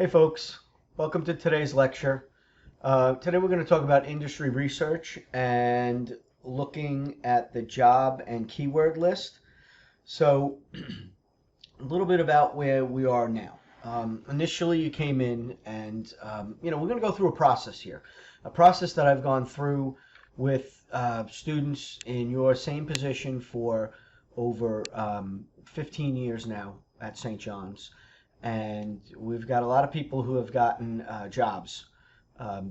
Hey folks, welcome to today's lecture. Today we're going to talk about industry research and looking at the job and keyword list. So a little bit about where we are now. Initially you came in and we're going to go through a process here. A process that I've gone through with students in your same position for over 15 years now at St. John's. And we've got a lot of people who have gotten jobs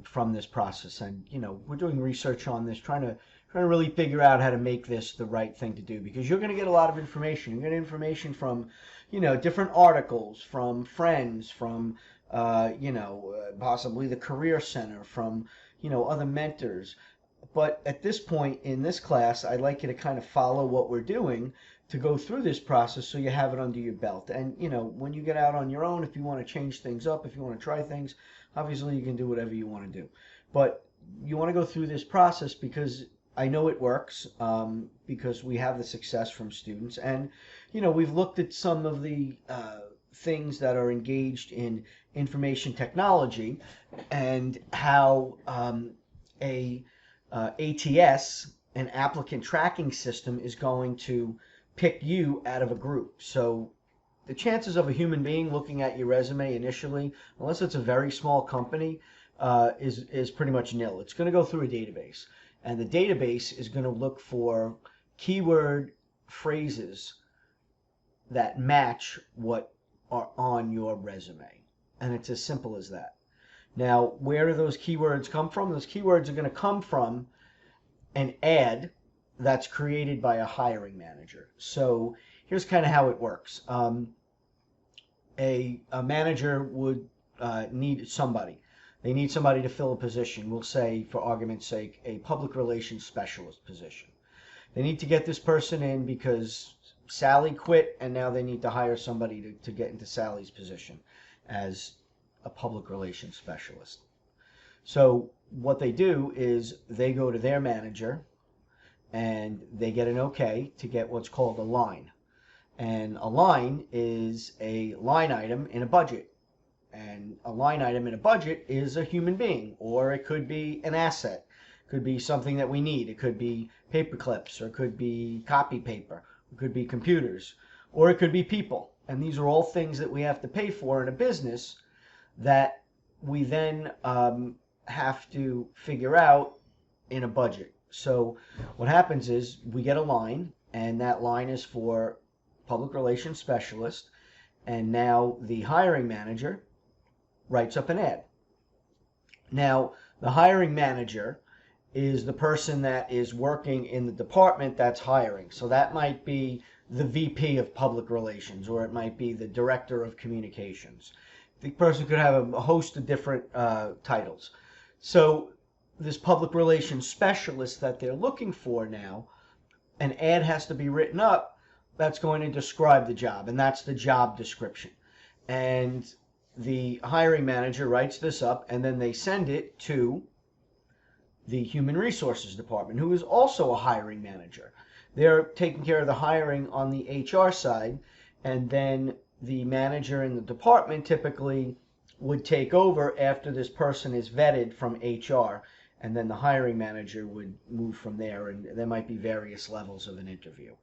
from this process, and we're doing research on this, trying to really figure out how to make this the right thing to do, because you're going to get a lot of information. You get information from different articles, from friends, from possibly the Career Center, from other mentors. But at this point in this class, I'd like you to kind of follow what we're doing to go through this process so you have it under your belt. And, when you get out on your own, if you want to change things up, if you want to try things, obviously you can do whatever you want to do. But you want to go through this process because I know it works, because we have the success from students. And, we've looked at some of the things that are engaged in information technology and how ATS, an applicant tracking system, is going to pick you out of a group. So the chances of a human being looking at your resume initially, unless it's a very small company, is pretty much nil. It's going to go through a database, and the database is going to look for keyword phrases that match what are on your resume, and it's as simple as that. Now, where do those keywords come from? Those keywords are going to come from an ad that's created by a hiring manager. So here's kind of how it works. A manager would need somebody. They need somebody to fill a position. We'll say, for argument's sake, a public relations specialist position. They need to get this person in because Sally quit, and now they need to hire somebody to get into Sally's position as a public relations specialist. So what they do is they go to their manager and they get an okay to get what's called a line. And a line is a line item in a budget. And a line item in a budget is a human being, or it could be an asset. It could be something that we need. It could be paper clips, or it could be copy paper, it could be computers, or it could be people. And these are all things that we have to pay for in a business that we then have to figure out in a budget. So what happens is we get a line, and that line is for public relations specialist, and now the hiring manager writes up an ad. Now, the hiring manager is the person that is working in the department that's hiring. So that might be the VP of public relations, or it might be the director of communications. The person could have a host of different titles. So this public relations specialist that they're looking for now, an ad has to be written up that's going to describe the job, and that's the job description. And the hiring manager writes this up, and then they send it to the human resources department, who is also a hiring manager. They're taking care of the hiring on the HR side, and then the manager in the department typically would take over after this person is vetted from HR, and then the hiring manager would move from there, and there might be various levels of an interview.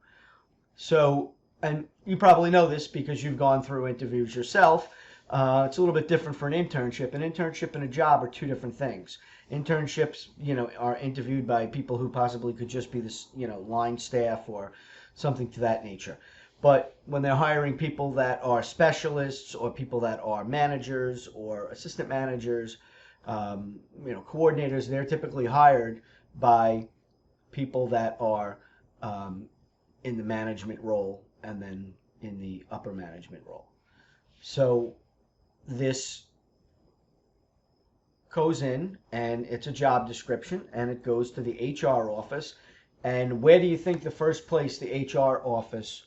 So, and you probably know this because you've gone through interviews yourself. It's a little bit different for an internship. An internship and a job are two different things. Internships, are interviewed by people who possibly could just be this, line staff or something to that nature. But when they're hiring people that are specialists, or people that are managers or assistant managers, coordinators, they're typically hired by people that are in the management role and then in the upper management role. So this goes in, and it's a job description, and it goes to the HR office. And where do you think the first place the HR office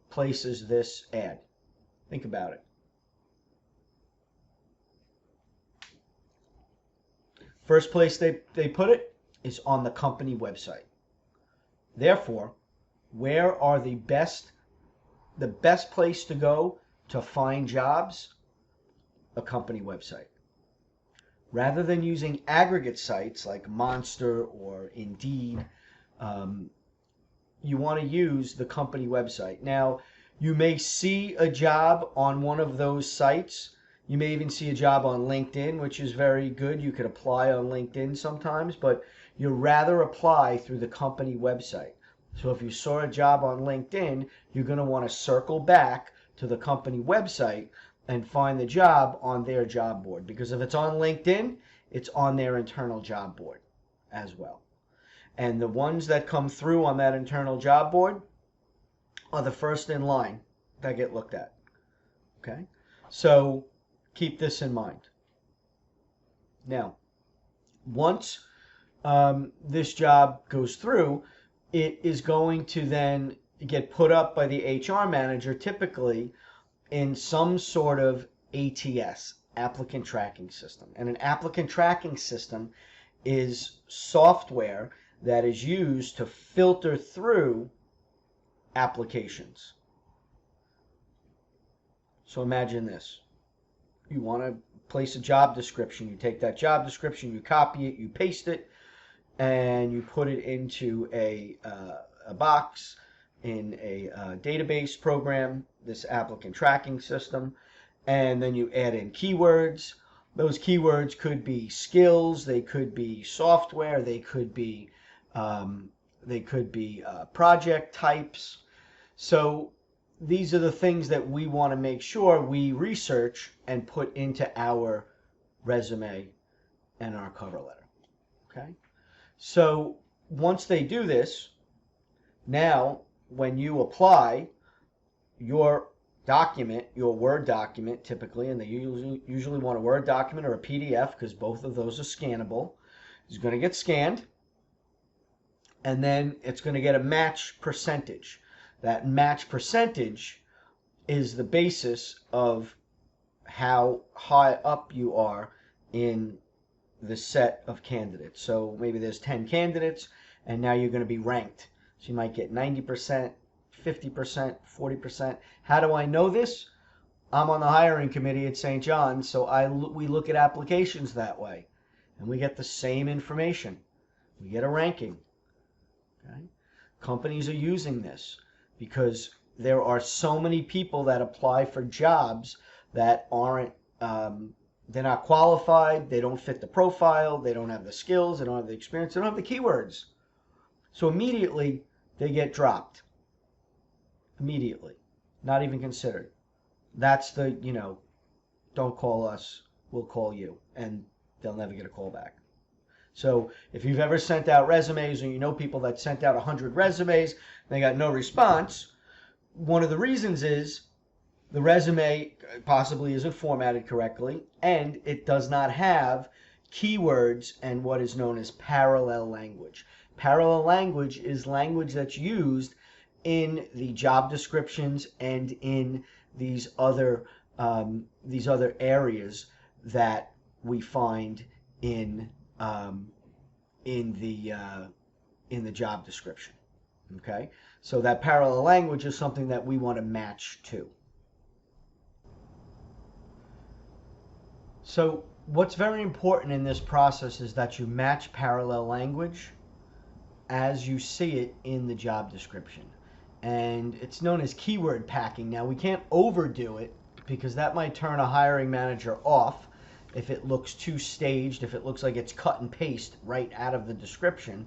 places this ad? Think about it. First place they put it is on the company website. Therefore, where are the best place to go to find jobs? a company website. Rather than using aggregate sites like Monster or Indeed, you want to use the company website. Now, you may see a job on one of those sites. You may even see a job on LinkedIn, which is very good. You could apply on LinkedIn sometimes, but you'd rather apply through the company website. So if you saw a job on LinkedIn, you're going to want to circle back to the company website and find the job on their job board. Because if it's on LinkedIn, it's on their internal job board as well. And the ones that come through on that internal job board are the first in line that get looked at. Okay? So keep this in mind. Now, once this job goes through, it is going to then get put up by the HR manager, typically in some sort of ATS, applicant tracking system. And an applicant tracking system is software that is used to filter through applications. So imagine this. You want to place a job description. You take that job description, you copy it, you paste it, and you put it into a box in a database program, this applicant tracking system, and then you add in keywords. Those keywords could be skills, they could be software, they could be project types. So these are the things that we want to make sure we research and put into our resume and our cover letter. Okay? So once they do this, now when you apply, your document, your Word document typically, and they usually want a Word document or a PDF because both of those are scannable, is going to get scanned, and then it's going to get a match percentage. That match percentage is the basis of how high up you are in the set of candidates. So maybe there's 10 candidates, and now you're going to be ranked. So you might get 90%, 50%, 40%. How do I know this? I'm on the hiring committee at St. John's, so we look at applications that way, and we get the same information. We get a ranking. Okay? Companies are using this because there are so many people that apply for jobs that aren't, they're not qualified, they don't fit the profile, they don't have the skills, they don't have the experience, they don't have the keywords. So immediately they get dropped. Immediately. Not even considered. That's the, don't call us, we'll call you. And they'll never get a call back. So if you've ever sent out resumes, or you know people that sent out 100 resumes, they got no response, one of the reasons is the resume possibly isn't formatted correctly, and it does not have keywords and what is known as parallel language. Parallel language is language that's used in the job descriptions and in these other areas that we find in the job description. Okay, so that parallel language is something that we want to match to. So what's very important in this process is that you match parallel language as you see it in the job description. And it's known as keyword packing. Now, we can't overdo it because that might turn a hiring manager off if it looks too staged, if it looks like it's cut and paste right out of the description.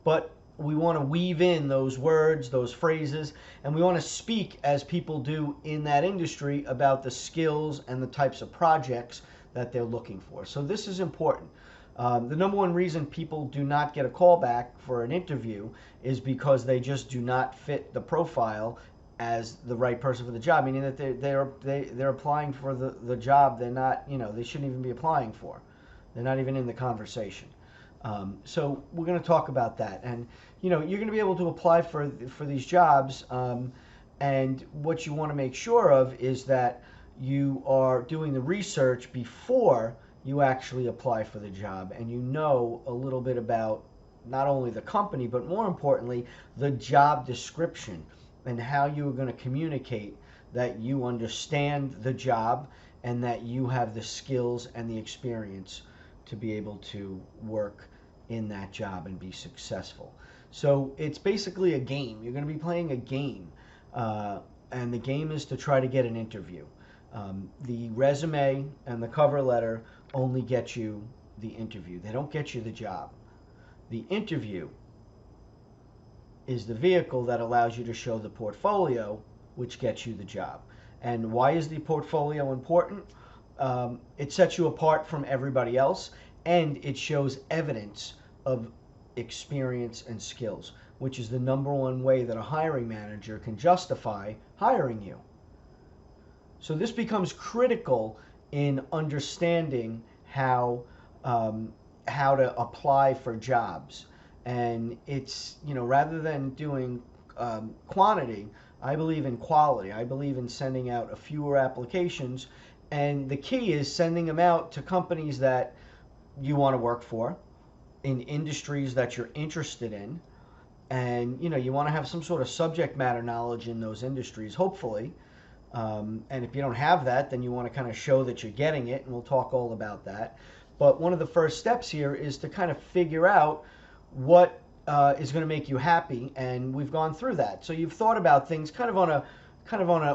But we want to weave in those words, those phrases, and we want to speak as people do in that industry about the skills and the types of projects that they're looking for. So this is important. The number one reason people do not get a call back for an interview is because they just do not fit the profile as the right person for the job, meaning that they're applying for the job they're not, they shouldn't even be applying for. They're not even in the conversation. So we're going to talk about that, and you're going to be able to apply for these jobs, and what you want to make sure of is that you are doing the research before you actually apply for the job, and you know a little bit about not only the company, but more importantly, the job description and how you are going to communicate that you understand the job and that you have the skills and the experience to be able to work in that job and be successful. So it's basically a game. You're going to be playing a game, and the game is to try to get an interview. The resume and the cover letter only get you the interview. They don't get you the job. The interview is the vehicle that allows you to show the portfolio, which gets you the job. And why is the portfolio important? It sets you apart from everybody else, and it shows evidence of experience and skills, which is the number one way that a hiring manager can justify hiring you. So this becomes critical in understanding how to apply for jobs. And it's, rather than doing quantity, I believe in quality. I believe in sending out a fewer applications, and the key is sending them out to companies that you want to work for, in industries that you're interested in, and you want to have some sort of subject matter knowledge in those industries, hopefully. And if you don't have that, then you want to kind of show that you're getting it, and we'll talk all about that. But one of the first steps here is to kind of figure out what is going to make you happy, and we've gone through that. So you've thought about things kind of on an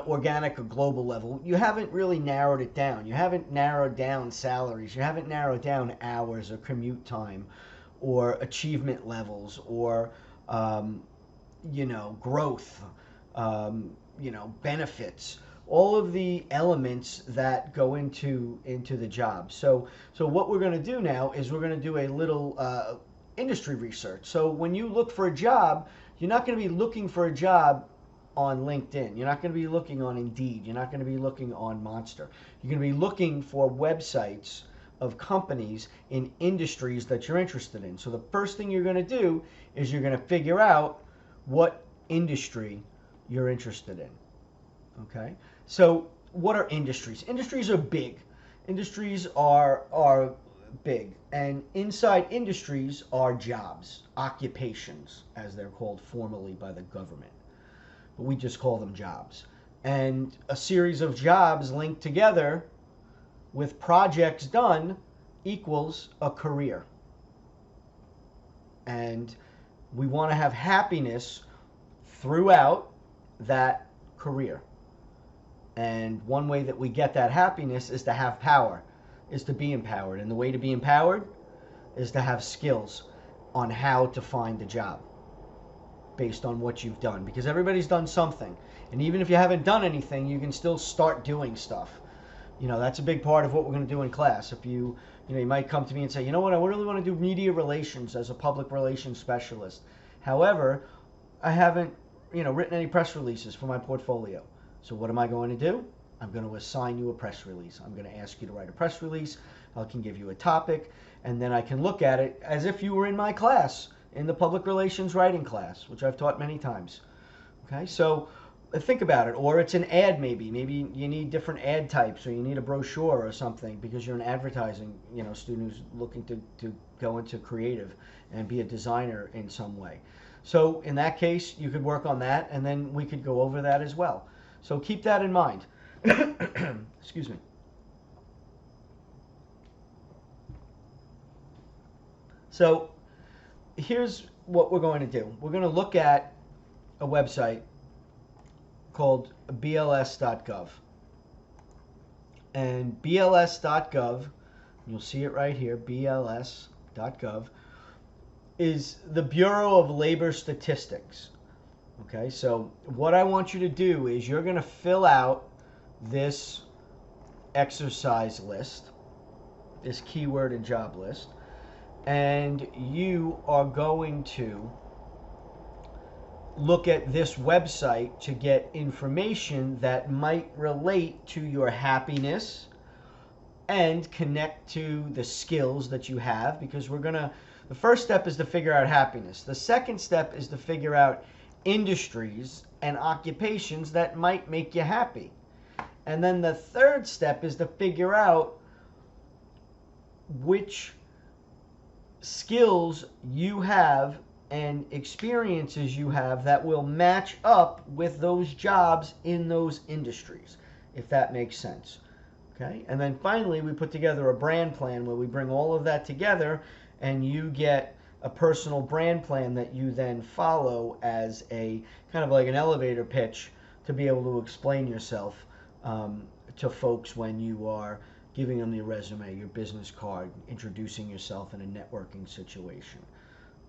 organic or global level. You haven't really narrowed it down. You haven't narrowed down salaries. You haven't narrowed down hours or commute time or achievement levels or growth, benefits, all of the elements that go into the job. So what we're going to do now is we're going to do a little industry research. So when you look for a job, you're not going to be looking for a job on LinkedIn. You're not going to be looking on Indeed. You're not going to be looking on Monster. You're going to be looking for websites of companies in industries that you're interested in. So the first thing you're going to do is you're going to figure out what industry you're interested in. Okay? So what are industries? Industries are big. Industries are big. And inside industries are jobs, occupations, as they're called formally by the government. But we just call them jobs. And a series of jobs linked together with projects done equals a career. And we want to have happiness throughout that career. And one way that we get that happiness is to have power, is to be empowered. And the way to be empowered is to have skills on how to find a job based on what you've done. Because everybody's done something. And even if you haven't done anything, you can still start doing stuff. That's a big part of what we're going to do in class. If you might come to me and say, I really want to do media relations as a public relations specialist. However, I haven't, written any press releases for my portfolio. So what am I going to do? I'm going to assign you a press release. I'm going to ask you to write a press release. I can give you a topic, and then I can look at it as if you were in my class, in the public relations writing class, which I've taught many times. Okay, so think about it. Or it's an ad maybe. Maybe you need different ad types, or you need a brochure or something because you're an advertising student who's looking to go into creative and be a designer in some way. So in that case, you could work on that, and then we could go over that as well. So keep that in mind. Excuse me. So here's what we're going to do. We're going to look at a website called BLS.gov. And BLS.gov, you'll see it right here, BLS.gov, is the Bureau of Labor Statistics. Okay, so what I want you to do is you're going to fill out this exercise list, this keyword and job list, and you are going to look at this website to get information that might relate to your happiness and connect to the skills that you have, because the first step is to figure out happiness. The second step is to figure out industries and occupations that might make you happy. And then the third step is to figure out which skills you have and experiences you have that will match up with those jobs in those industries, if that makes sense. Okay, and then finally we put together a brand plan where we bring all of that together, and you get a personal brand plan that you then follow as a kind of like an elevator pitch to be able to explain yourself to folks when you are giving them your resume, your business card, introducing yourself in a networking situation.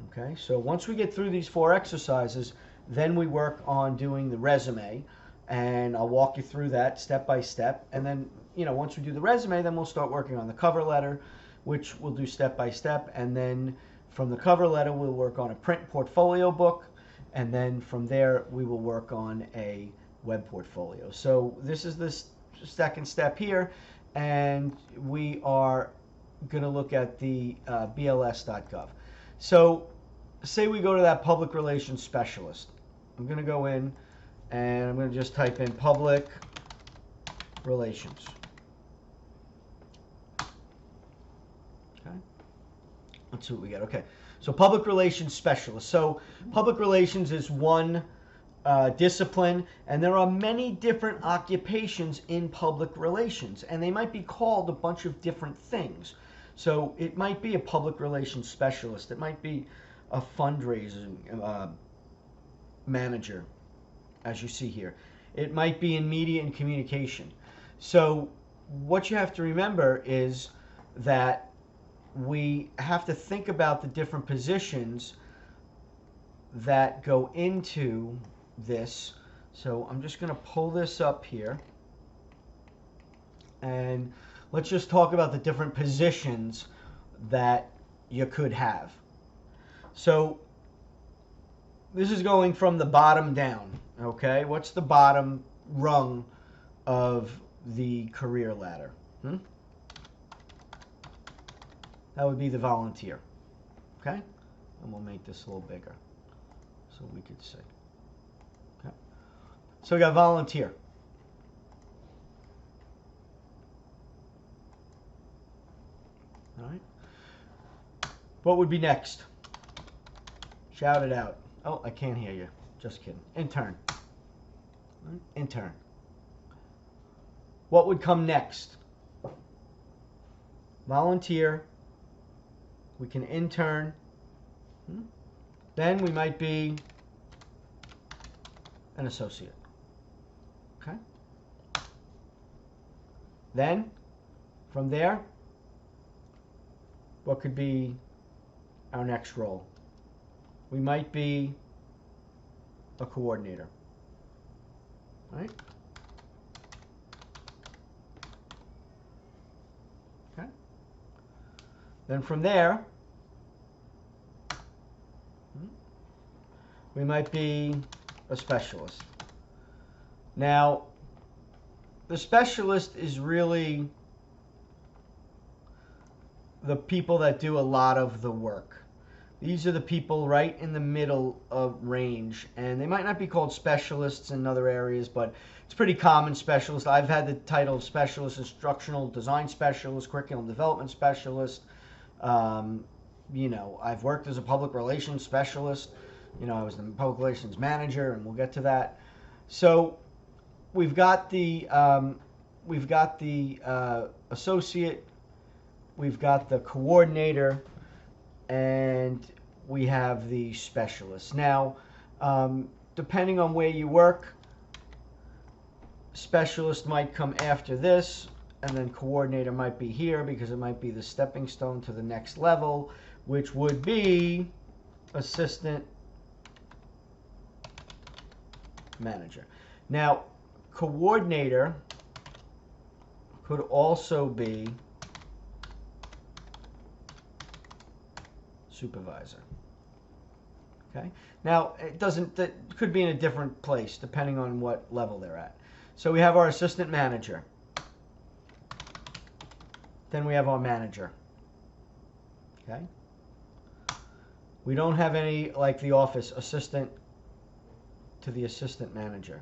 Okay, so once we get through these 4 exercises, then we work on doing the resume, and I'll walk you through that step by step. And then, once we do the resume, then we'll start working on the cover letter, which we'll do step by step. And then from the cover letter, we'll work on a print portfolio book. And then from there, we will work on a web portfolio. So this is the second step here. And we are going to look at the BLS.gov. So say we go to that public relations specialist. I'm going to go in and I'm going to just type in public relations. Okay. Let's see what we get. Okay. So public relations specialist. So public relations is one discipline, and there are many different occupations in public relations, and they might be called a bunch of different things. So it might be a public relations specialist. It might be a fundraising manager, as you see here. It might be in media and communication. So what you have to remember is that we have to think about the different positions that go into this. So I'm just going to pull this up here, and let's just talk about the different positions that you could have. So this is going from the bottom down, okay? What's the bottom rung of the career ladder? That would be the volunteer, okay? And we'll make this a little bigger so we could see. Okay. So we got volunteer. All right. What would be next? Shout it out. Oh, I can't hear you. Just kidding. Intern. Right. Intern. What would come next? Volunteer. We can intern. Then we might be an associate. Okay? Then, from there, what could be our next role? We might be a coordinator. Right? Okay? Then from there, we might be a specialist. Now, the specialist is really the people that do a lot of the work. These are the people right in the middle of range, and they might not be called specialists in other areas, but it's pretty common specialist. I've had the title of specialist, instructional design specialist, curriculum development specialist. I've worked as a public relations specialist. I was the public relations manager, and we'll get to that. So we've got the associate, we've got the coordinator, and we have the specialist. Now, depending on where you work, specialist might come after this, and then coordinator might be here because it might be the stepping stone to the next level, which would be assistant manager. Now, coordinator could also be supervisor. Okay? Now, that could be in a different place depending on what level they're at. So we have our assistant manager. Then we have our manager. Okay? We don't have any, like the office, assistant to the assistant manager.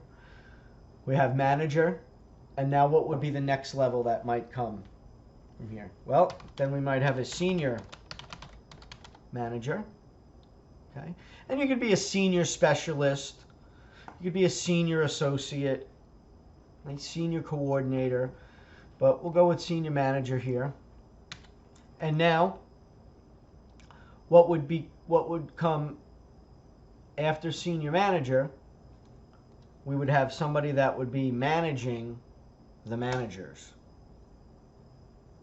We have manager, and now what would be the next level that might come from here? Well, then we might have a senior manager. Okay? And you could be a senior specialist. You could be a senior associate, a senior coordinator. but we'll go with senior manager here. And now, what would come after senior manager? We would have somebody that would be managing the managers.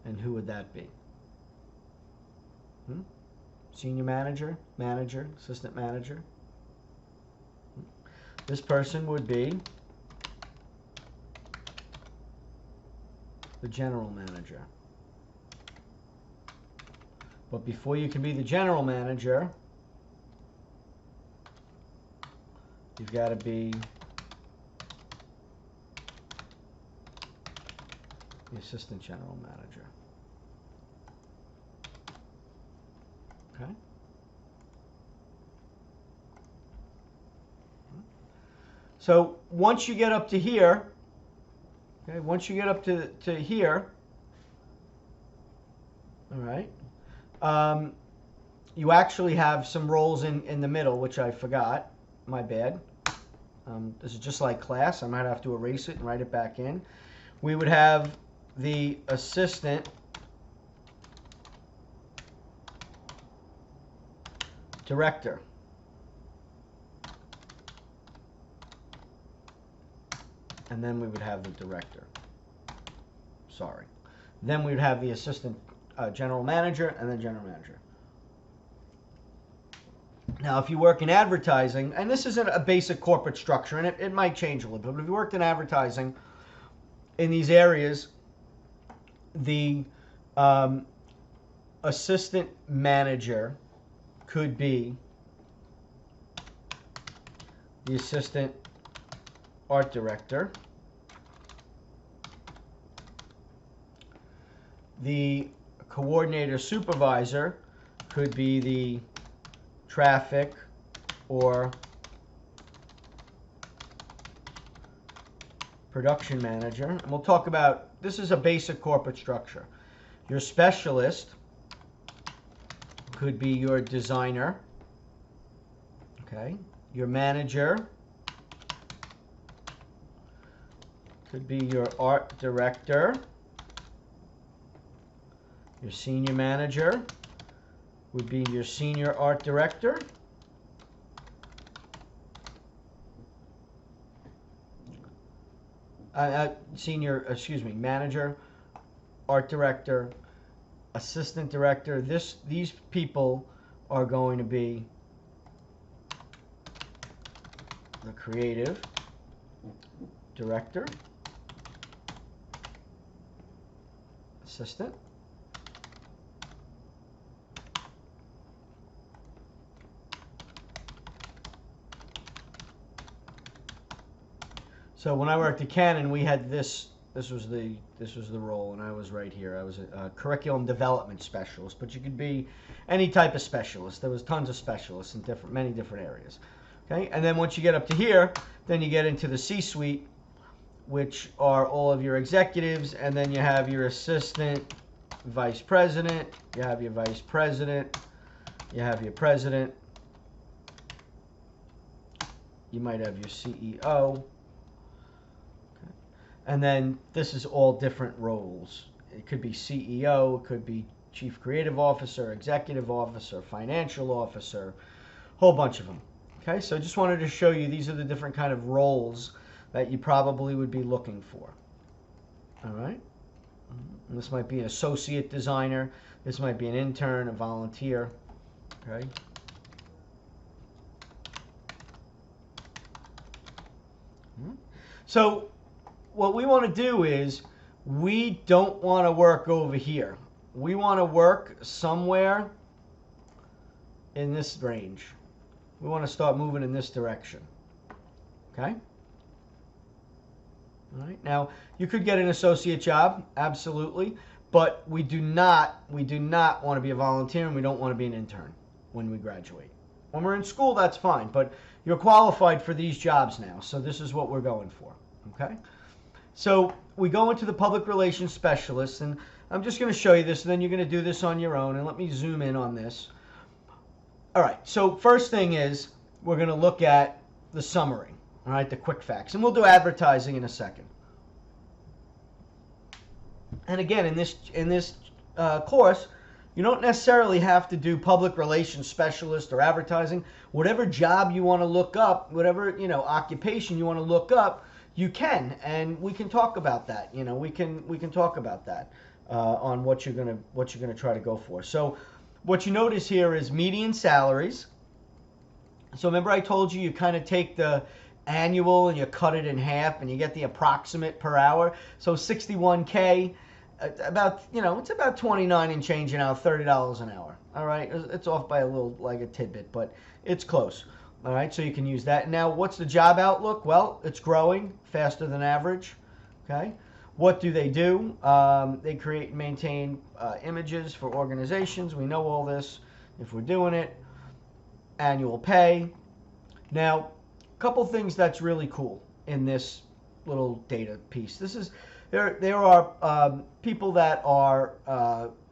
And who would that be? Senior manager, manager, assistant manager. This person would be the general manager. But before you can be the general manager, you've got to be the assistant general manager. Okay? So once you get up to here, okay, once you get up to here, all right, you actually have some roles in the middle, which I forgot. My bad. This is just like class. I might have to erase it and write it back in. We would have the assistant director. And then we would have the director. Sorry. Then we would have the assistant general manager and then general manager. Now, if you work in advertising, and this isn't a basic corporate structure, and it might change a little bit, but if you worked in advertising in these areas, the assistant manager could be the assistant art director. The coordinator supervisor could be the traffic or production manager. And we'll talk about, this is a basic corporate structure. Your specialist could be your designer. Okay. Your manager could be your art director. Your senior manager would be your senior art director. Manager, art director, assistant director. These people are going to be the creative director, assistant, so when I worked at Canon, we had this was the role, and I was right here. I was a curriculum development specialist, but you could be any type of specialist. There was tons of specialists in many different areas. Okay, and then once you get up to here, then you get into the C-suite, which are all of your executives, and then you have your assistant vice president, you have your vice president, you have your president, you might have your CEO, okay. And then this is all different roles. It could be CEO, it could be chief creative officer, executive officer, financial officer, whole bunch of them. Okay, so I just wanted to show you these are the different kind of roles that you probably would be looking for. All right, and this might be an associate designer, this might be an intern, a volunteer. Okay. So what we want to do is we don't want to work over here. We want to work somewhere in this range. We want to start moving in this direction. Okay? All right. Now, you could get an associate job, absolutely, but we do not want to be a volunteer, and we don't want to be an intern when we graduate. When we're in school, that's fine, but you're qualified for these jobs now, so this is what we're going for. Okay? So we go into the public relations specialist, and I'm just going to show you this, and then you're going to do this on your own, and let me zoom in on this. All right, so first thing is we're going to look at the summary, all right, the quick facts, and we'll do advertising in a second. And again, in this course, you don't necessarily have to do public relations specialist or advertising. Whatever job you want to look up, whatever occupation you want to look up, you can, and we can talk about that. We can talk about that on what you're gonna try to go for. So, what you notice here is median salaries. So remember I told you you kind of take the annual and you cut it in half and you get the approximate per hour. So 61K, it's about 29 and change now, $30 an hour. All right, it's off by a little, like a tidbit, but it's close. All right, so you can use that. Now, what's the job outlook? Well, it's growing faster than average. Okay, what do? They create and maintain images for organizations. We know all this if we're doing it. Annual pay. Now, a couple things that's really cool in this little data piece. There are people that are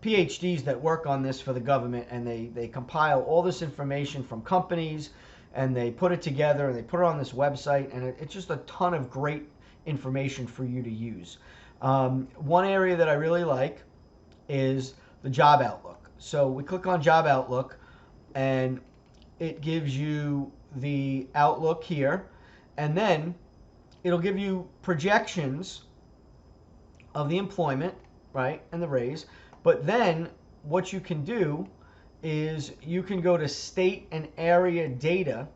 PhDs that work on this for the government, and they compile all this information from companies, and they put it together, and they put it on this website, and it's just a ton of great information for you to use. One area that I really like is the job outlook. So we click on job outlook, and it gives you the outlook here, and then it'll give you projections of the employment, right, and the raise. But then what you can do is you can go to state and area data,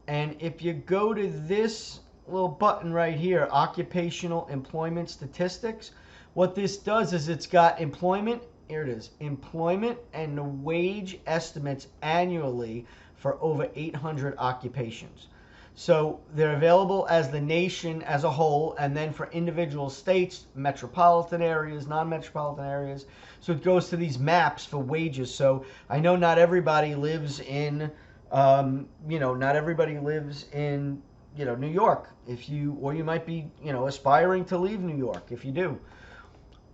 and if you go to this little button right here, occupational employment statistics, what this does is it's got employment. Here it is, employment and the wage estimates annually for over 800 occupations. So they're available as the nation as a whole, and then for individual states, metropolitan areas, non-metropolitan areas. So it goes to these maps for wages. So I know not everybody lives in, not everybody lives in, New York. Or you might be, aspiring to leave New York. If you do,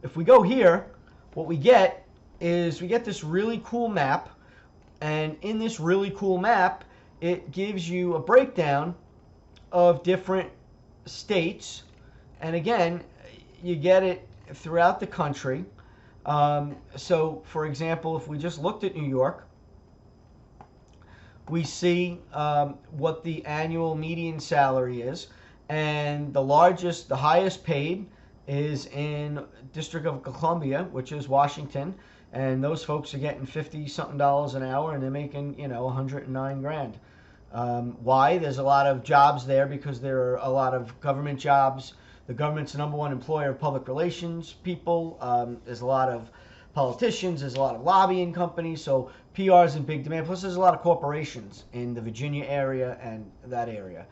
if we go here, what we get is we get this really cool map, and in this really cool map, it gives you a breakdown of different states, and again, you get it throughout the country. So, for example, if we just looked at New York, we see what the annual median salary is, and the highest paid is in District of Columbia, which is Washington, and those folks are getting $50-something an hour, and they're making 109 grand. Why? There's a lot of jobs there because there are a lot of government jobs. The government's the number one employer of public relations people. There's a lot of politicians. There's a lot of lobbying companies. So PR is in big demand. Plus, there's a lot of corporations in the Virginia area and that area.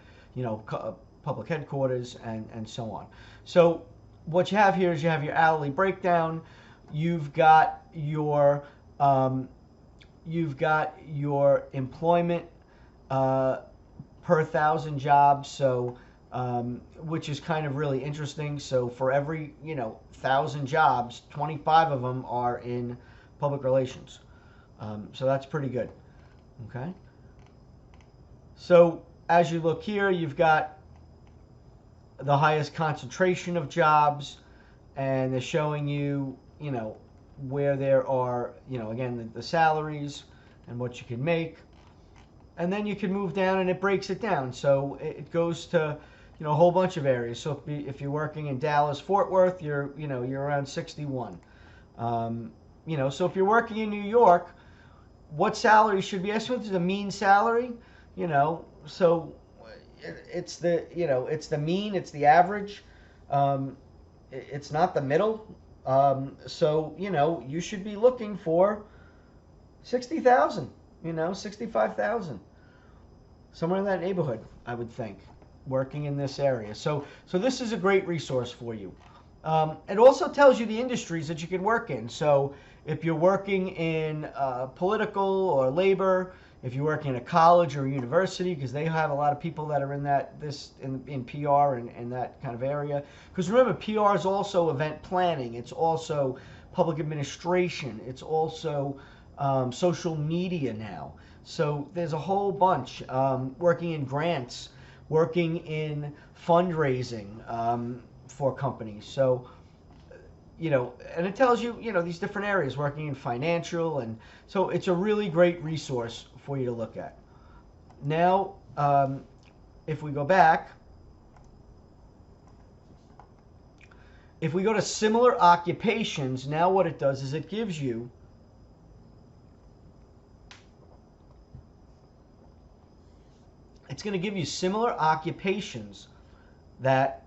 Public headquarters and so on. So what you have here is you have your hourly breakdown. You've got your employment per thousand jobs. So which is kind of really interesting. So for every 1,000 jobs, 25 of them are in public relations. So that's pretty good. Okay. So as you look here, you've got the highest concentration of jobs, and they're showing you, where there are, again, the salaries and what you can make. And then you can move down and it breaks it down. So it goes to, a whole bunch of areas. So if you're working in Dallas, Fort Worth, you're around 61. So if you're working in New York, what salary should be estimated? The mean salary, so it's the mean, it's the average. It's not the middle. So you should be looking for 60,000, 65,000, somewhere in that neighborhood, I would think, working in this area. So this is a great resource for you. It also tells you the industries that you can work in. So if you're working in political or labor, if you're working in a college or a university, because they have a lot of people that are in in PR and that kind of area. Because remember, PR is also event planning. It's also public administration. It's also social media now. So there's a whole bunch. Working in grants, working in fundraising for companies. So and it tells you, these different areas, working in financial, and so it's a really great resource for you to look at. Now, if we go back, if we go to similar occupations, now what it does is it gives you it's going to give you similar occupations that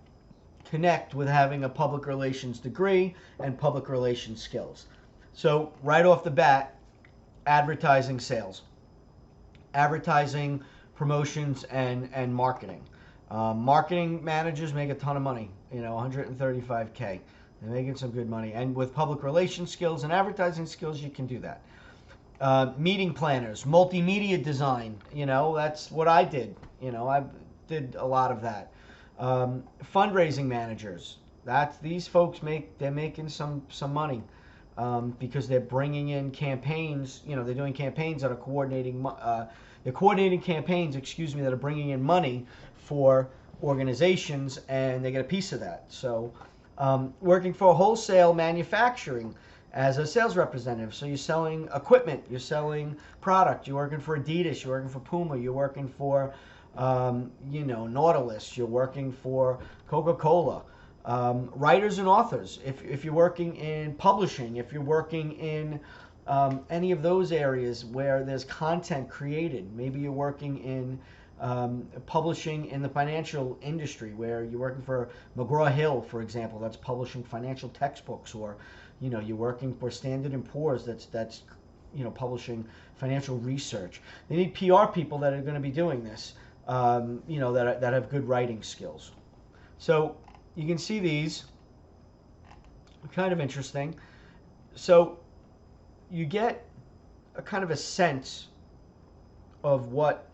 connect with having a public relations degree and public relations skills. So right off the bat, advertising sales, advertising, promotions, and marketing. Marketing managers make a ton of money, 135K. They're making some good money. And with public relations skills and advertising skills, you can do that. Meeting planners, multimedia design, that's what I did. I did a lot of that. Fundraising managers, these folks they're making some money because they're bringing in campaigns. They're doing campaigns that are coordinating campaigns, that are bringing in money for organizations, and they get a piece of that. So working for wholesale manufacturing as a sales representative. So you're selling equipment, you're selling product, you're working for Adidas, you're working for Puma, you're working for Nautilus, you're working for Coca-Cola. Writers and authors, if you're working in publishing, if you're working in any of those areas where there's content created, maybe you're working in publishing in the financial industry, where you're working for McGraw-Hill, for example, that's publishing financial textbooks, or you're working for Standard & Poor's, that's publishing financial research. They need PR people that are going to be doing this, that have good writing skills. So you can see these, kind of interesting. So you get a kind of a sense of what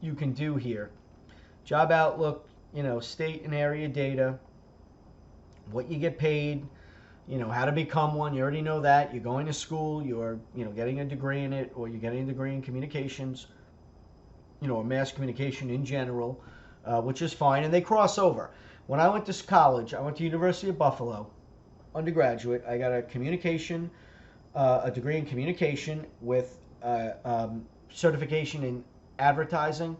you can do here. Job outlook, state and area data, what you get paid, how to become one. You already know that. You're going to school, you're, getting a degree in it, or you're getting a degree in communications, or mass communication in general, which is fine, and they cross over. When I went to college, I went to University of Buffalo, undergraduate. I got a degree in communication with certification in advertising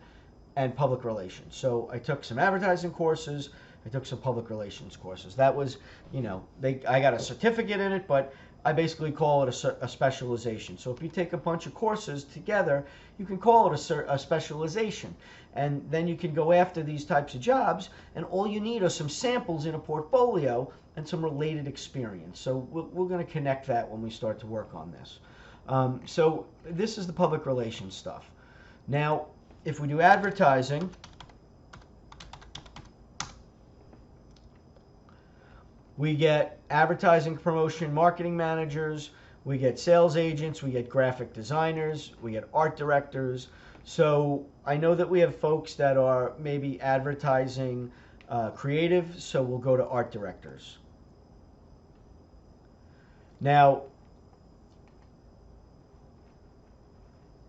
and public relations. So I took some advertising courses, I took some public relations courses. That was, I got a certificate in it, but I basically call it a specialization. So if you take a bunch of courses together, you can call it a specialization. And then you can go after these types of jobs, and all you need are some samples in a portfolio and some related experience. So we're going to connect that when we start to work on this. So this is the public relations stuff. Now, if we do advertising, we get advertising, promotion, marketing managers, we get sales agents, we get graphic designers, we get art directors. So I know that we have folks that are maybe advertising creative, so we'll go to art directors. Now,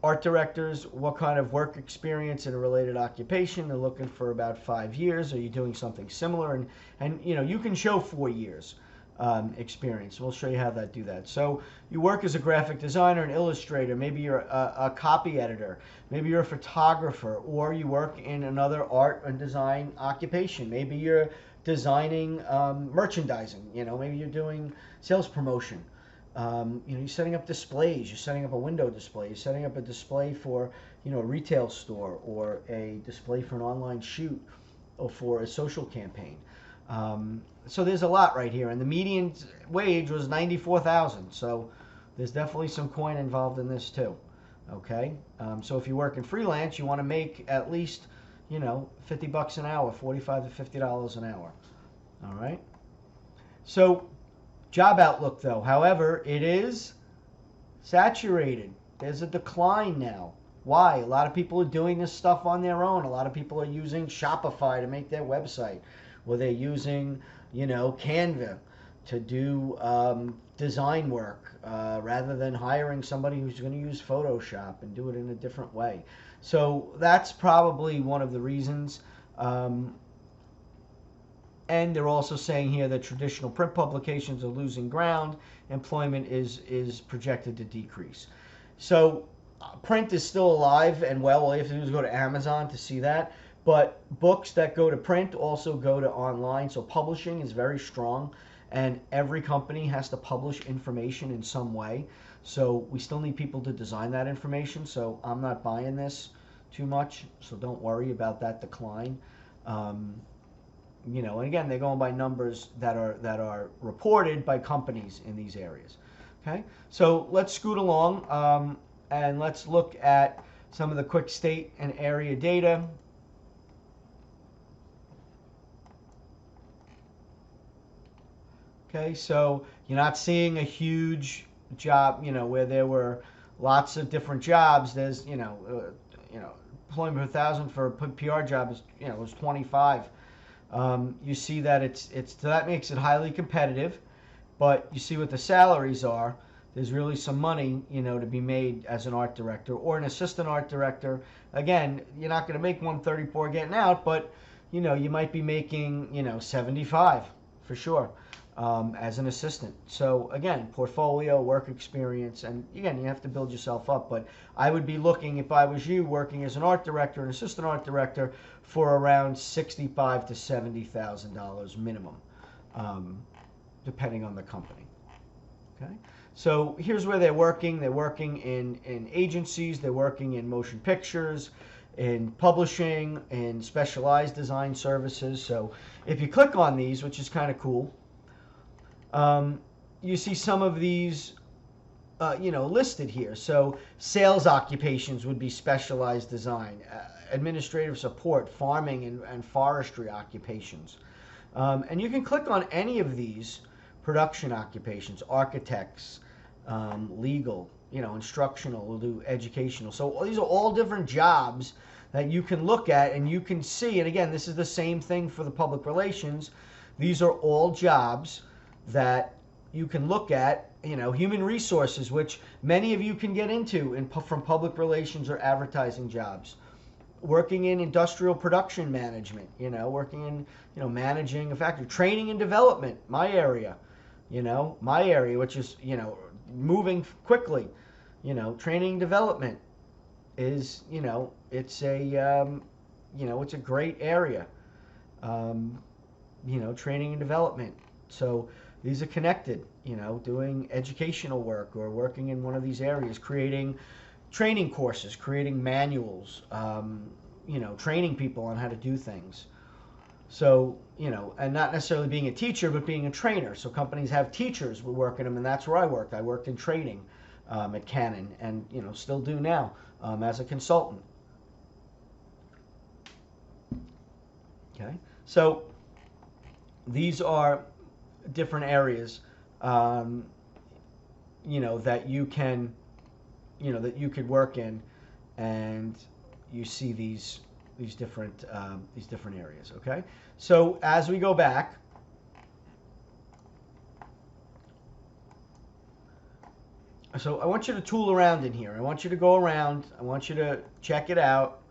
art directors, what kind of work experience in a related occupation? They're looking for about 5 years. Are you doing something similar? And you can show 4 years experience. We'll show you how to do that. So you work as a graphic designer, an illustrator, maybe you're a copy editor, maybe you're a photographer, or you work in another art and design occupation. Maybe you're designing merchandising, maybe you're doing sales promotion. You're setting up displays, you're setting up a window display, you're setting up a display for, a retail store, or a display for an online shoot, or for a social campaign. So there's a lot right here, and the median wage was $94,000. So there's definitely some coin involved in this too. Okay, so if you work in freelance, you want to make at least, $50 an hour, $45 to $50 an hour. All right. So job outlook, though, however, it is saturated. There's a decline now. Why? A lot of people are doing this stuff on their own. A lot of people are using Shopify to make their website, or they're using, Canva to do design work rather than hiring somebody who's going to use Photoshop and do it in a different way. So that's probably one of the reasons. And And they're also saying here that traditional print publications are losing ground. Employment is projected to decrease. So print is still alive and well. All you have to do is go to Amazon to see that. But books that go to print also go to online. So publishing is very strong, and every company has to publish information in some way. So we still need people to design that information. So I'm not buying this too much. So don't worry about that decline. And again, they're going by numbers that are reported by companies in these areas. Okay, so let's scoot along and let's look at some of the quick state and area data. Okay, so you're not seeing a huge job, where there were lots of different jobs. There's, employment per thousand for a PR job is, was 25. You see that so that makes it highly competitive, but you see what the salaries are. There's really some money, to be made as an art director or an assistant art director. Again, you're not going to make 134 getting out, but you might be making 75 for sure. As an assistant. So again, portfolio, work experience, and again, you have to build yourself up. But I would be looking, if I was you, working as an art director, an assistant art director, for around $65,000 to $70,000 minimum, depending on the company. Okay. So here's where they're working. They're working in agencies. They're working in motion pictures, in publishing, in specialized design services. So if you click on these, which is kind of cool. You see some of these, listed here. So sales occupations would be specialized design, administrative support, farming and forestry occupations. And you can click on any of these production occupations, architects, legal, instructional, we'll do educational. So these are all different jobs that you can look at and you can see. And again, this is the same thing for the public relations. These are all jobs that you can look at, human resources, which many of you can get into from public relations or advertising jobs. Working in industrial production management, working in, managing a factory. Training and development, my area, which is, moving quickly. Training and development is, it's a, it's a great area. Training and development. So these are connected, doing educational work or working in one of these areas, creating training courses, creating manuals, training people on how to do things. So, and not necessarily being a teacher, but being a trainer. So companies have teachers who work in them, and that's where I worked. I worked in training at Canon and, still do now as a consultant. Okay, so these are different areas, that you can, that you could work in, and you see these different areas. Okay, so as we go back, so I want you to tool around in here. I want you to go around. I want you to check it out,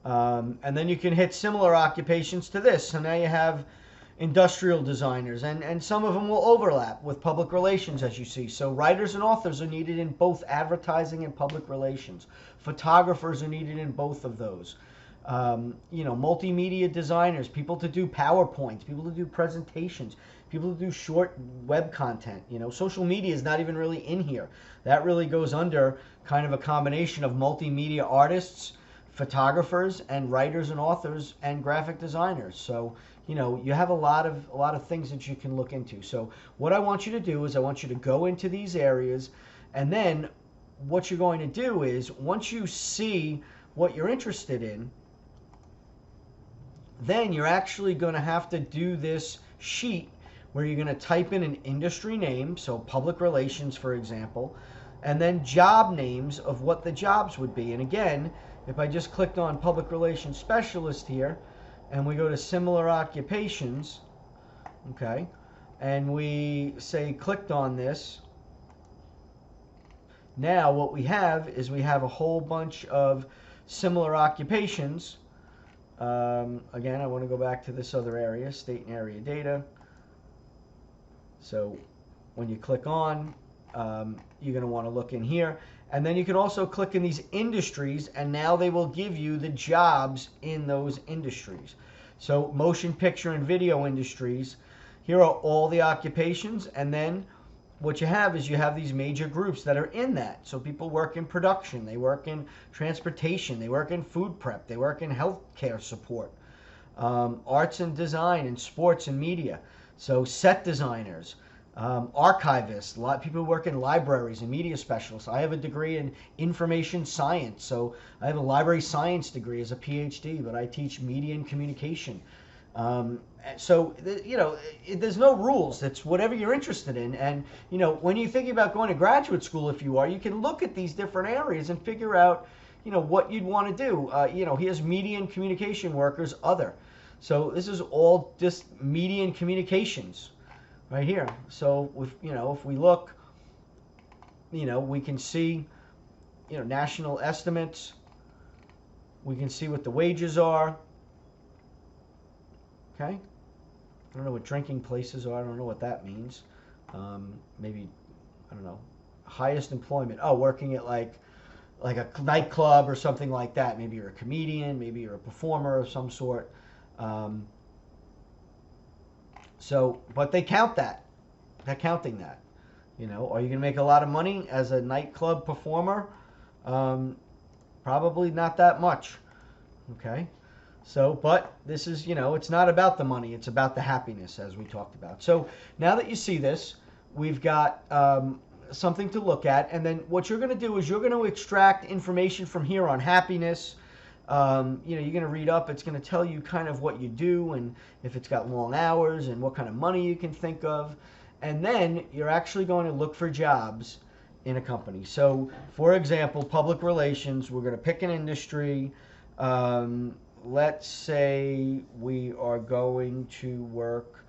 and then you can hit similar occupations to this. So now you have industrial designers, and some of them will overlap with public relations, as you see. So writers and authors are needed in both advertising and public relations. Photographers are needed in both of those. Multimedia designers, people to do PowerPoints, people to do presentations, people to do short web content. Social media is not even really in here. That really goes under kind of a combination of multimedia artists, photographers, and writers and authors and graphic designers. So you have a lot of things that you can look into. So what I want you to do is I want you to go into these areas, and then what you're going to do is, once you see what you're interested in, then you're actually going to have to do this sheet where you're going to type in an industry name, so public relations, for example, and then job names of what the jobs would be. And again, if I just clicked on public relations specialist here, and we go to similar occupations, okay, and we say clicked on this, now what we have is we have a whole bunch of similar occupations, Again, I want to go back to this other area, state and area data. So when you click on, you're going to want to look in here. And then you can also click in these industries, and now they will give you the jobs in those industries. So motion picture and video industries, here are all the occupations, and then what you have is you have these major groups that are in that. So people work in production, they work in transportation, they work in food prep, they work in healthcare support, arts and design, and sports and media. So set designers, archivists, a lot of people who work in libraries and media specialists. I have a degree in information science, so I have a library science degree as a PhD, but I teach media and communication. So, there's no rules. It's whatever you're interested in. And, when you're thinking about going to graduate school, if you are, you can look at these different areas and figure out, what you'd want to do. Here's media and communication workers, other. So this is all just media and communications right here. So, if we look, we can see, national estimates. We can see what the wages are. Okay, I don't know what drinking places are. I don't know what that means. Maybe, I don't know, highest employment. Oh, working at like a nightclub or something like that. Maybe you're a comedian. Maybe you're a performer of some sort. But they count that. They're counting that. Are you going to make a lot of money as a nightclub performer? Probably not that much. Okay. So, but this is, it's not about the money. It's about the happiness, as we talked about. So now that you see this, we've got something to look at. And then what you're going to do is you're going to extract information from here on happiness. You're going to read up. It's going to tell you kind of what you do and if it's got long hours and what kind of money you can think of. And then you're actually going to look for jobs in a company. So, for example, public relations, we're going to pick an industry. Let's say we are going to work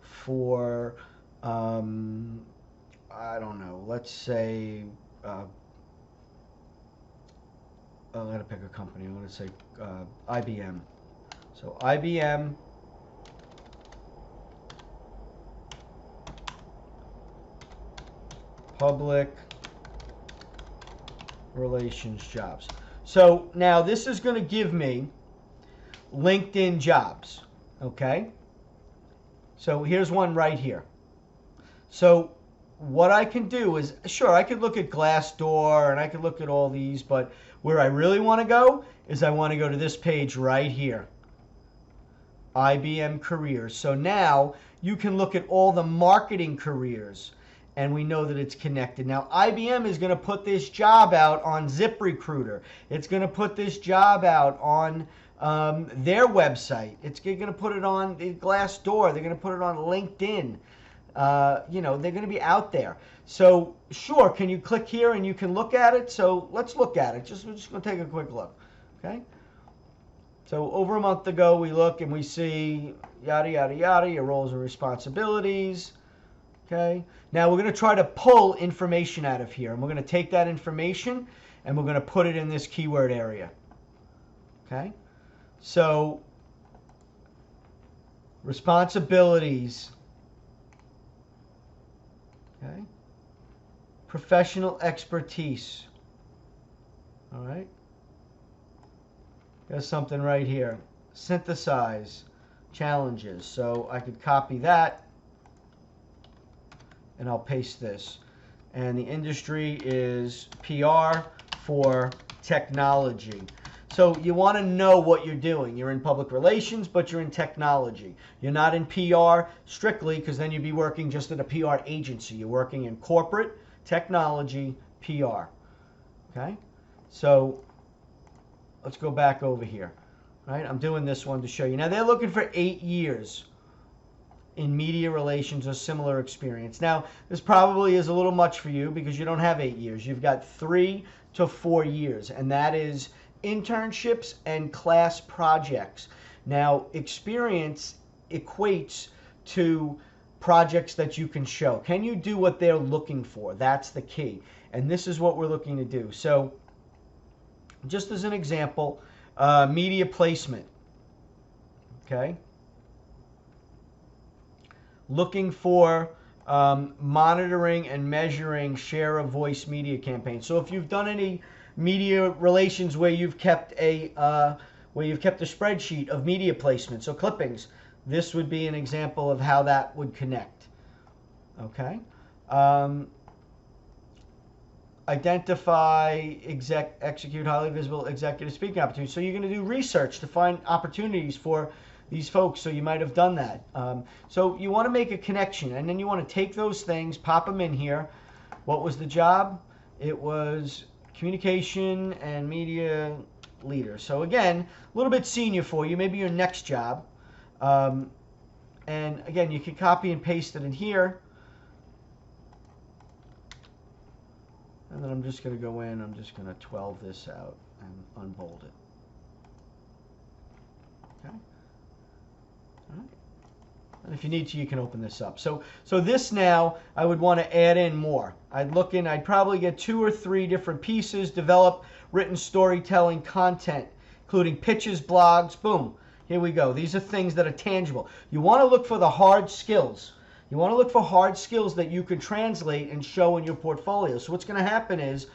for, I don't know, let's say, I'm going to pick a company. I'm going to say IBM. So IBM, public relations jobs. So now this is going to give me LinkedIn jobs, okay? So here's one right here. So what I can do is, sure, I could look at Glassdoor and I could look at all these, but where I really want to go is I want to go to this page right here, IBM careers. So now you can look at all the marketing careers, and we know that it's connected. Now, IBM is going to put this job out on ZipRecruiter. It's going to put this job out on their website. It's going to put it on Glassdoor. They're going to put it on LinkedIn. They're going to be out there. So, sure, can you click here and you can look at it? So, let's look at it. We're just going to take a quick look. Okay? So, over a month ago, we look and we see yada, yada, yada, your roles and responsibilities. Okay? Now, we're going to try to pull information out of here. And we're going to take that information and we're going to put it in this keyword area. Okay? So, responsibilities. Okay? Professional expertise. All right? There's something right here. Synthesize challenges. So I could copy that and I'll paste this. And the industry is PR for technology. So you want to know what you're doing. You're in public relations, but you're in technology. You're not in PR strictly, because then you'd be working just at a PR agency. You're working in corporate, technology, PR. Okay? So let's go back over here. All right? I'm doing this one to show you. Now, they're looking for 8 years in media relations or similar experience. Now, this probably is a little much for you because you don't have 8 years. You've got 3 to 4 years, and that is internships and class projects. Now, experience equates to projects that you can show. Can you do what they're looking for? That's the key. And this is what we're looking to do. So, just as an example, media placement. Okay. Looking for monitoring and measuring share of voice media campaigns. So if you've done any media relations where you've kept a spreadsheet of media placements or clippings, this would be an example of how that would connect. Okay. Identify, execute highly visible executive speaking opportunities. So you're going to do research to find opportunities for these folks. So you might have done that. So you want to make a connection, and then you want to take those things, pop them in here. What was the job? It was communication and media leader. So again, a little bit senior for you, maybe your next job. And again, you can copy and paste it in here. And then I'm just going to go in, I'm just going to 12 this out and unbold it. Okay. All right. And if you need to, you can open this up. So this now, I would want to add in more. I'd probably get 2 or 3 different pieces, develop written storytelling content, including pitches, blogs, boom. Here we go. These are things that are tangible. You want to look for the hard skills. You want to look for hard skills that you can translate and show in your portfolio. So what's going to happen is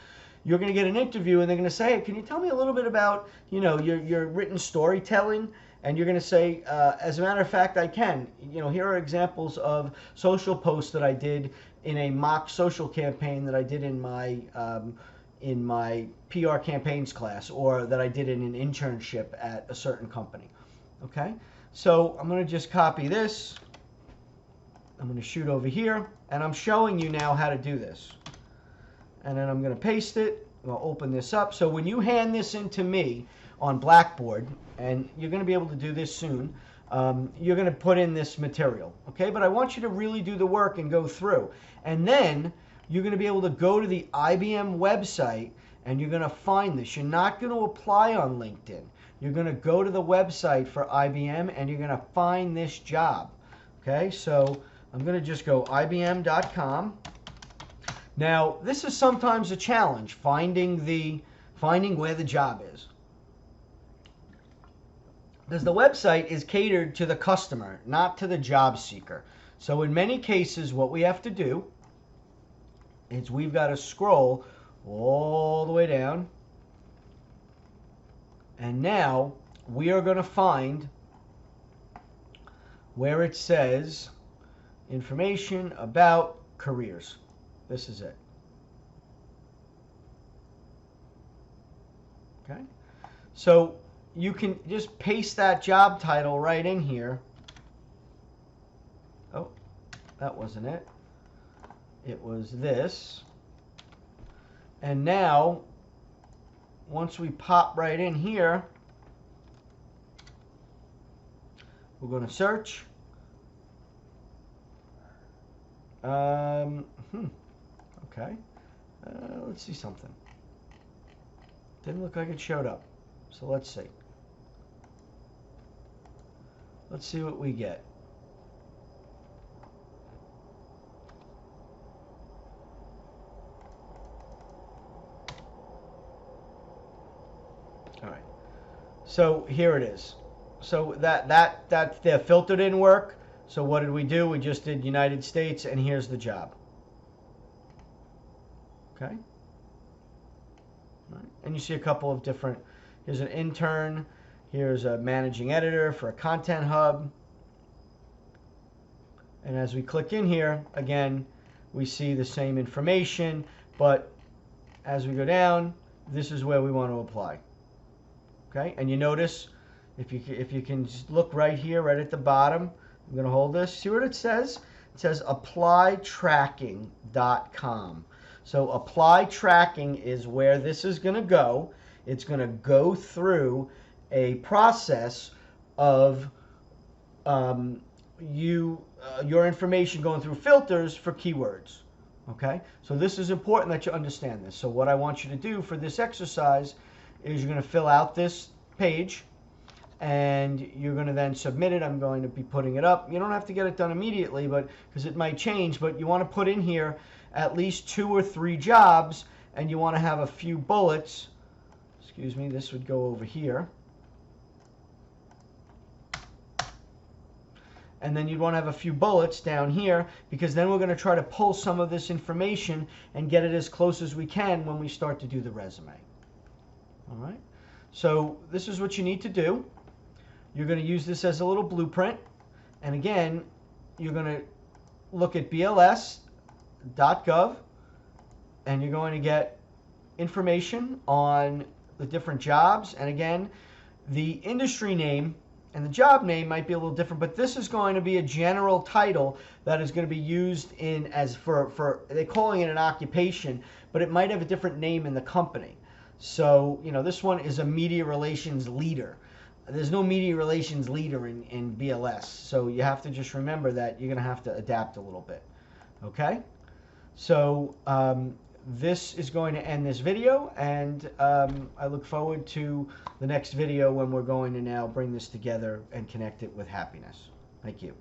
you're going to get an interview and they're going to say, hey, can you tell me a little bit about, your written storytelling? And you're going to say, as a matter of fact, I can. Here are examples of social posts that I did in a mock social campaign that I did in my PR campaigns class, or that I did in an internship at a certain company. Okay, so I'm going to just copy this. I'm going to shoot over here, and I'm showing you now how to do this. And then I'm going to paste it. I'll open this up. So when you hand this in to me on Blackboard, and you're going to be able to do this soon, you're going to put in this material. Okay, but I want you to really do the work and go through. And then you're going to be able to go to the IBM website, and you're going to find this. You're not going to apply on LinkedIn. You're going to go to the website for IBM, and you're going to find this job. Okay, so I'm going to just go IBM.com. Now, this is sometimes a challenge, finding where the job is. Because the website is catered to the customer, not to the job seeker. So in many cases, what we have to do is we've got to scroll all the way down. And now we are going to find where it says information about careers. This is it. Okay. So you can just paste that job title right in here. Oh, that wasn't it. It was this. And now, once we pop right in here, we're going to search. Okay. Let's see something. Didn't look like it showed up. So let's see. Let's see what we get. All right. So here it is. So that the filter didn't work. So what did we do? We just did United States, and here's the job. Okay. Right. And you see a couple of different, here's an intern, here's a managing editor for a content hub. And as we click in here, again, we see the same information, but as we go down, this is where we want to apply. Okay, and you notice, if you can just look right here, right at the bottom, I'm going to hold this. See what it says? It says applytracking.com. So apply tracking is where this is going to go. It's going to go through a process of your information going through filters for keywords. Okay, so this is important that you understand this. So what I want you to do for this exercise is you're going to fill out this page, and you're going to then submit it. I'm going to be putting it up. You don't have to get it done immediately, but because it might change, but you want to put in here at least 2 or 3 jobs, and you want to have a few bullets. Excuse me, this would go over here. and then you'd want to have a few bullets down here, because then we're going to try to pull some of this information and get it as close as we can when we start to do the resume. All right, so this is what you need to do. You're going to use this as a little blueprint, and again, you're going to look at BLS.gov, and you're going to get information on the different jobs, and again, the industry name and the job name might be a little different, but this is going to be a general title that is going to be used in as for they're calling it an occupation, but it might have a different name in the company. So, you know, this one is a media relations leader. There's no media relations leader in BLS, so you have to just remember that you're going to have to adapt a little bit. Okay? So, this is going to end this video, and I look forward to the next video when we're going to now bring this together and connect it with happiness. Thank you.